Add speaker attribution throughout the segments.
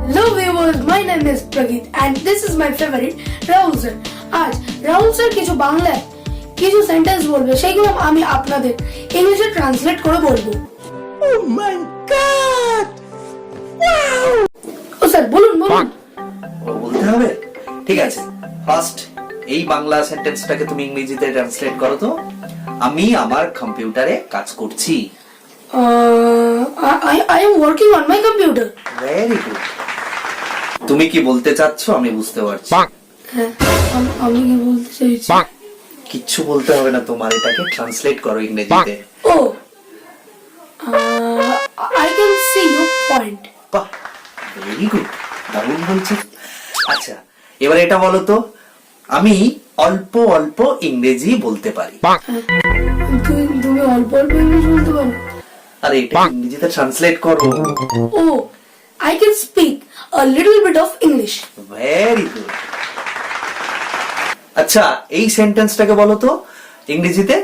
Speaker 1: Hello viewers, my name is Pragit and this is my favorite Rahul sir. আজ Rahul sir কিছু বাংলায় কিছু sentence বলবে, সেগুলো আমি আপনাদের ইংলিশে ট্রান্সলেট করে বলবো।
Speaker 2: Oh my god! Wow!
Speaker 1: ও স্যার বলুন বলুন।
Speaker 3: বলতে হবে? ঠিক আছে। ফার্স্ট এই বাংলা সেন্টেন্সটাকে তুমি ইংরেজিতে ট্রান্সলেট করো তো। আমি আমার কম্পিউটারে কাজ করছি।
Speaker 1: I am working on my computer.
Speaker 3: Very good. তুমি কি বলতে চাচ্ছ আমি বুঝতে পারছি।
Speaker 1: হ্যাঁ, আমি কি বলতে চাইছি?
Speaker 3: কিচ্ছু বলতে হবে না তোমার, এটাকে ট্রান্সলেট করো ইংরেজিতে।
Speaker 1: ও I can see your point.
Speaker 3: বাহ, ভেরি গুড, দারুণ বলছো। আচ্ছা, এবার এটা বলো তো, আমি অল্প অল্প ইংরেজি বলতে পারি।
Speaker 1: তুমি অল্প অল্প ইংলিশ বলতে পারো?
Speaker 3: আরে এটা ইংরেজিতে ট্রান্সলেট করো।
Speaker 1: ও I can speak a little bit of English.
Speaker 3: Very good. আচ্ছা, এই সেন্টেন্সটাকে বলো তো ইংরেজিতে,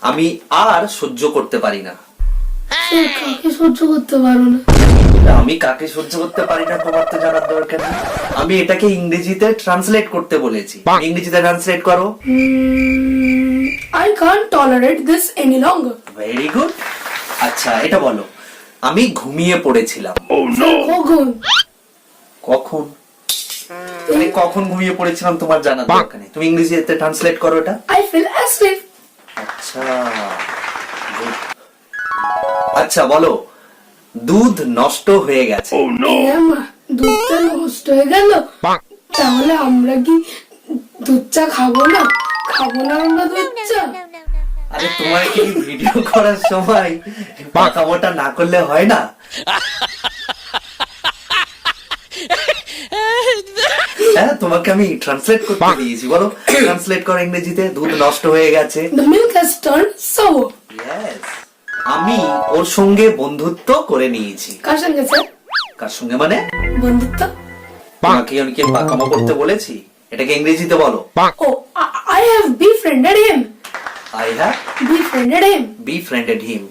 Speaker 3: আমি আর সহ্য করতে পারি না।
Speaker 1: কাকে সহ্য করতে পারো না?
Speaker 3: আমি কাকে সহ্য করতে পারি না তোমার তো জানার দরকার নেই। আমি এটাকে ইংরেজিতে ট্রান্সলেট করতে বলেছি। ইংরেজিতে ট্রান্সলেট করো।
Speaker 1: I can't tolerate this any longer.
Speaker 3: Very good. আচ্ছা, এটা বলো, আমি ঘুমিয়ে পড়েছিলাম।
Speaker 1: কখন?
Speaker 3: কখন? আমি কখন ঘুমিয়ে পড়েছিলাম তোমার জানার দরকার নেই। তুমি ইংরেজিতে ট্রান্সলেট করো এটা।
Speaker 1: I feel asleep.
Speaker 3: আচ্ছা, good. আচ্ছা বলো, দুধ নষ্ট হয়ে গেছে।
Speaker 1: দুধটা নষ্ট হয়ে গেল, তাহলে আমরা কি দুধ চা খাবো না? খাবো না আমরা দুধ চা?
Speaker 3: আরে তোমার কি ভিডিও করার সময় পাকা মোটা না করলে হয় না? হ্যাঁ, তোমাকে আমি ট্রান্সলেট করতে দিয়েছি। বলো, ট্রান্সলেট করো ইংরেজিতে, দুধ নষ্ট হয়ে গেছে।
Speaker 1: The milk has turned sour.
Speaker 3: Yes. আমি ওর সঙ্গে বন্ধুত্ব করে নিয়েছি।
Speaker 1: কার সঙ্গে স্যার?
Speaker 3: কার সঙ্গে মানে?
Speaker 1: বন্ধুত্ব।
Speaker 3: তোমাকে আমি কি পাকামো করতে বলেছি? এটাকে ইংরেজিতে বলো।
Speaker 1: Oh, I have befriended him.
Speaker 3: I have
Speaker 1: Befriended him.
Speaker 3: befriended him.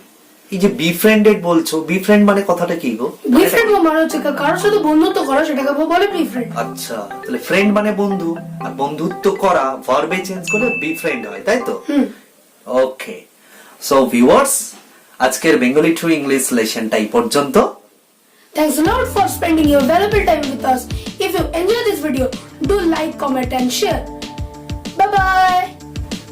Speaker 3: এই যে befriended বলছো, befriend মানে কথাটা কি গো?
Speaker 1: Befriend মানে হচ্ছে কারোর সাথে বন্ধুত্ব করা, সেটাকে বলে befriend.
Speaker 3: আচ্ছা, তাহলে ফ্রেন্ড মানে বন্ধু, আর বন্ধুত্ব করা ভার্বে চেঞ্জ করলে befriend হয়, তাই তো? ওকে। সো ভিউয়ার্স, আজকের বেঙ্গলি টু ইংলিশ লেসনটা এই পর্যন্ত।
Speaker 1: Thanks a lot for spending your valuable time with us. If you enjoyed this video, do like, comment and share. Bye bye.